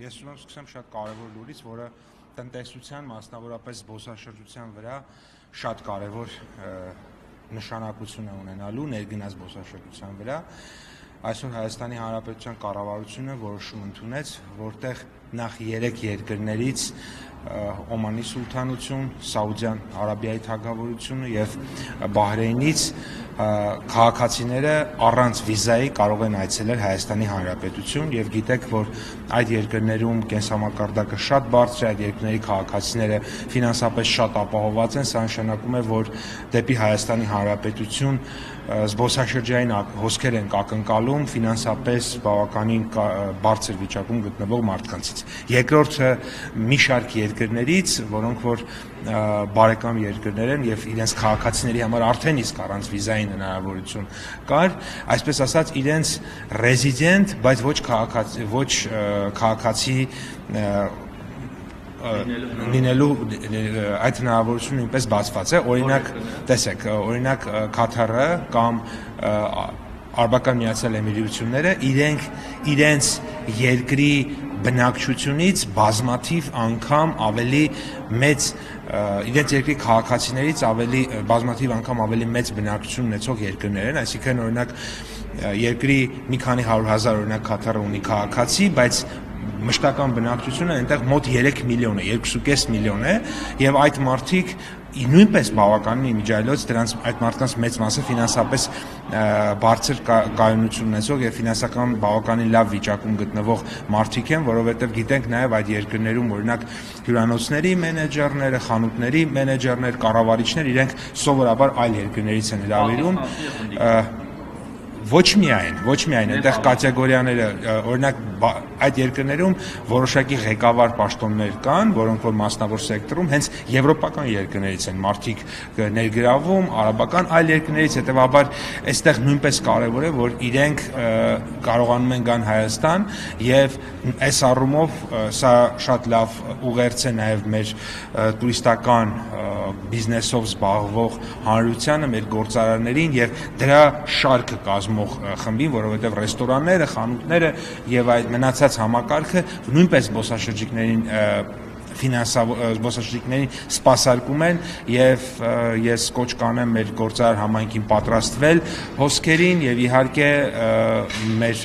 Ես ուզում եմ սկսեմ շատ կարևոր լուրից, որը տնտեսության, մասնավորապես զբոսաշրջության վրա շատ կարևոր նշանակություն է ունենալու ներգնաց զբոսաշրջության վրա։ Այսօր Հայաստանի Հանրապետության կառավարությունը որոշում ընդունեց, որտեղ նախ 3 երկրներից Օմանի Սուլթանություն, Սաուդյան Արաբիայի Թագավորությունը եւ Բահրեյնից քաղաքացիները առանց վիզայի կարող են այցելել Հայաստանի Հանրապետություն եւ գիտեք, որ այդ երկրներում կենսամակարդակը շատ բարձր է, այդ երկրների քաղաքացիները ֆինանսապես շատ ապահովված են, սա նշանակում է, որ դեպի Հայաստանի Հանրապետություն զբոսաշրջային հոսքեր են ակնկալում ֆինանսապես բավականին բարձր վիճակում գտնվող մարդկանցից։ Երկրորդը մի շարք երկրներից, որոնք որ բարեկամ երկրներ են եւ իրենց քաղաքացիների համար արդեն իսկ առանց վիզայի հնարավորություն կար, այսպես ասած իրենց ռեզիդենտ, բայց ոչ քաղաքացի լինելու այդ հնարավորությունը նույնպես բացված է, օրինակ, տեսեք, օրինակ Քաթարը կամ Արաբական Միացյալ Էմիրությունները իրենց երկրի բնակչությունից բազմաթիվ անգամ ավելի մեծ իրենց երկրի քաղաքացիներից բազմաթիվ անգամ ավելի մեծ բնակչություն ունեցող երկրներ են, այսինքն օրինակ երկրի մի քանի 100,000 օրինակ Քաթարը ունի քաղաքացի, բայց մշտական բնակչությունը այնտեղ մոտ 3 միլիոն է, 2.5 միլիոն է եւ այդ մարդիկ նույնպես բավականին իմիջիայլոց այդ մարդկանց մեծ մասը ֆինանսապես բարձր կայունություն ունեցող եւ ֆինանսական բավականին լավ վիճակում գտնվող մարդիկ են, որովհետեւ գիտենք նաեւ այդ երկրներում օրինակ հյուրանոցների մենեջերները, խանութների մենեջերներ, կառավարիչներ իրենք սովորաբար այլ երկրներից են հրավիրում Ոչ միայն, այնտեղ կատեգորիաները, օրինակ այդ երկրներում որոշակի ղեկավար պաշտոններ կան, որոնք որ մասնավոր սեկտորում հենց եվրոպական երկրներից են մարդիկ ներգրավում, արաբական այլ երկրներից, հետեւաբար այստեղ նույնպես կարևոր է, որ իրենք կարողանում են գան Հայաստան եւ այս առումով սա շատ լավ ուղերձ է նաեւ մեր տուրիստական բիզնեսով զբաղվող հանրությանը, մեր գործարարներին եւ դրա շարքը կազմող խմբին, որովհետեւ ռեստորանները, խանութները եւ այդ մնացած համակարգը նույնպես զբոսաշրջիկներին զբոսաշրջիկներին սպասարկում են եւ ես կոչ կանեմ մեր գործարար համայնքին պատրաստվել հոսքերին եւ իհարկե մեր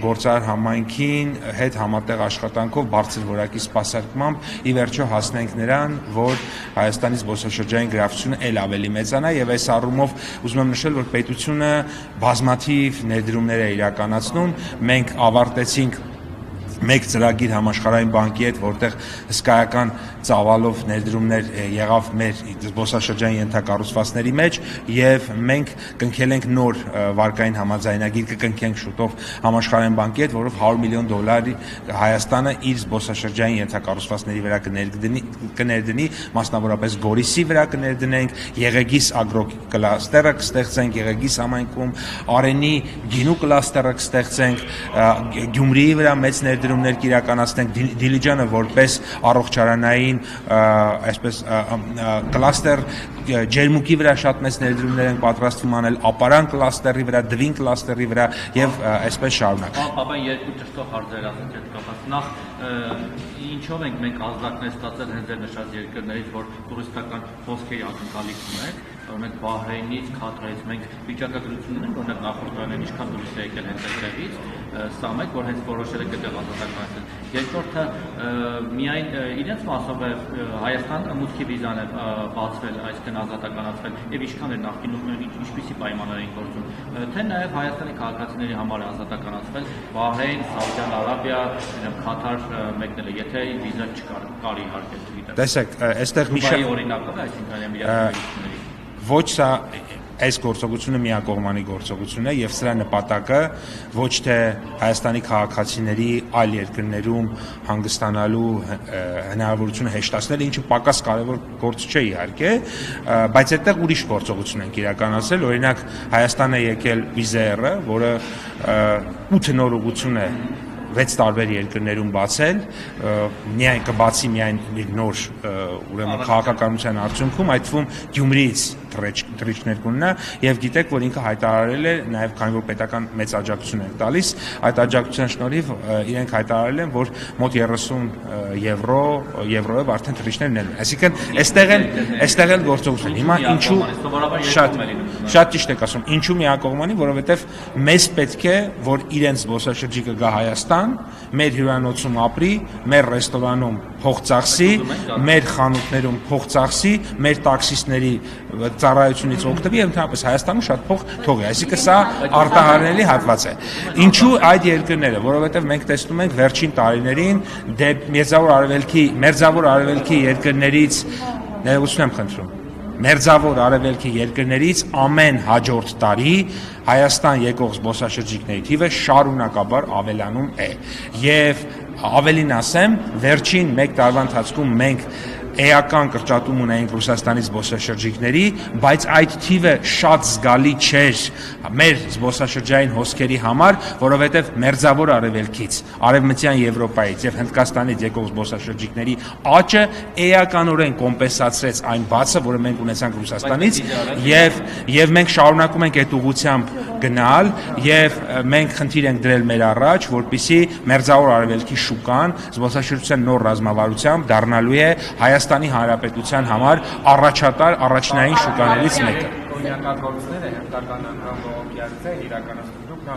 գործարար համայնքին հետ համատեղ աշխատանքով բարձր որակի սպասարկմամբ ի վերջո հասնենք նրան, որ Հայաստանի զբոսաշրջային գրավությունը ել ավելի մեծանա եւ այս առումով ուզում եմ նշել, որ պետությունը բազմաթիվ ներդրումներ է իրականացնում, մենք ավարտեցինք մեկ ծրագիր համաշխարհային բանկի հետ, որտեղ հսկայական ծավալով ներդրումներ եղավ մեր զբոսաշրջային ենթակառուցվածքների մեջ եւ մենք կնքել ենք նոր վարկային համաձայնագիր կկնքենք շուտով համաշխարհային բանկի հետ, որով $100 միլիոն Հայաստանը իր զբոսաշրջային ենթակառուցվածքների վրա կներդնի, մասնավորապես Գորիսի վրա կներդնենք, Եղեգիս ագրո կլաստերը կստեղծենք Եղեգիս համայնքում, Արենի գինու կլաստերը կստեղծենք, Գյումրիի վրա մեծ ներդրումներ կիրականացնենք, Դիլիջանը որպես առողջարանային այսպես կլաստեր ջերմուկի վրա շատ մեծ ներդրումներ են պատրաստվում անել, ապարան կլաստերի վրա, դվին կլաստերի վրա եւ այսպես շարունակ։ Ապա երկու ճշտող հարցեր ասած հետ կապված։ Նախ ինչով ենք մենք ազդակներ ստացել հենց այդ նշած երկրներից, որ տուրիստական հոսքերի ակնկալիք ունենք, օրինակ Բահրեյնից, Քաթարից մենք վիճակագրություն ունենք, օրինակ նախորդ տարիներին ինչքան տուրիստ է եկել հենց այդտեղից, սա մեկ, որ հենց որոշել եք այդտեղ ազատականացնել։ Երկրորդը միայն իրենց մասով է Հայաստան մուտքի վիզան է բացվել, այսինքն ազատականացվել, եւ ինչքան է նախկինում ինչպիսի պայմաններ են գործում, թե նաեւ Հայաստանի քաղաքացիների համար է ազատականացվել Բահրեյն, Սաուդյան Արաբիա, Քաթար մեկնել է, եթե վիզա չկար իհարկե, չգիտեմ։ Տեսեք, այստեղ մի շարք օրինակով է, այսինքն միավորությունների ոչ սա այս գործողությունը միակողմանի գործողություն է եւ սրա նպատակը ոչ թե Հայաստանի քաղաքացիների այլ երկրներում հանգստանալու հնարավորությունը հեշտացնել, ինչը պակաս կարևոր գործ չէ իհարկե, բայց այդտեղ ուրիշ գործողություն ենք իրականացրել, օրինակ Հայաստան է եկել Վիզերը, որը 8 նոր ուղղություն է 6 տարբեր երկրներում բացել, միայն կբացի նոր ուրեմն քաղաքականության արդյունքում, այդ թվում Գյումրիից թռիչքներ կունենա եւ գիտեք, որ ինքը հայտարարել է նաեւ քանի որ պետական մեծ աջակցություն են տալիս, այդ աջակցության շնորհիվ իրենք հայտարարել են, որ մոտ 30 եվրոյով արդեն թռիչքներ նել։ Այսինքն այստեղ էլ գործողություն։ Հիմա ինչու շատ ճիշտ եք ասում, ինչու միակողմանի, որովհետեւ մեզ պետք է, որ իրենց զբոսաշրջիկը գա Հայաստան, մեր հյուրանոցում ապրի, մեր ռեստորանում փող ծախսի, մեր խանութներում փող ծախսի, մեր տաքսիստների ծառայությունից օգտվի եւ ընդհանրապես Հայաստանում շատ փող թողի։ Այսինքն սա արտահայտելի հատված է։ Ինչու այդ երկրները, որովհետեւ մենք տեսնում ենք վերջին տարիներին մերձավոր արևելքի երկրներից ներողություն եմ խնդրում։ Մերձավոր արևելքի երկրներից ամեն հաջորդ տարի Հայաստան եկող զբոսաշրջիկների թիվը շարունակաբար ավելանում է։ Եվ ավելին ասեմ, վերջին 1 տարվա ընթացքում մենք էական կրճատում ունենք Ռուսաստանի զբոսաշրջիկների, բայց այդ թիվը շատ զգալի չէր մեր զբոսաշրջային հոսքերի համար, որովհետև մերձավոր արևելքից, արևմտյան Եվրոպայից եւ Հնդկաստանից եկող զբոսաշրջիկների աճը էականորեն կոմպենսացրեց այն բացը, որը մենք ունեցանք Ռուսաստանից, եւ մենք շարունակում ենք այդ ուղղությամբ գնալ եւ մենք խնդիր ենք դրել մեր առաջ, որպեսզի մերձավոր արևելքի շուկան զբոսաշրջության նոր ռազմավարությամբ դառնալու է Հայաստանի Հանրապետության համար առաջատար առաջնային շուկաներից մեկը։ Օրինակավորությունները հնդկական անգամ ողոքյալից են իրականացնում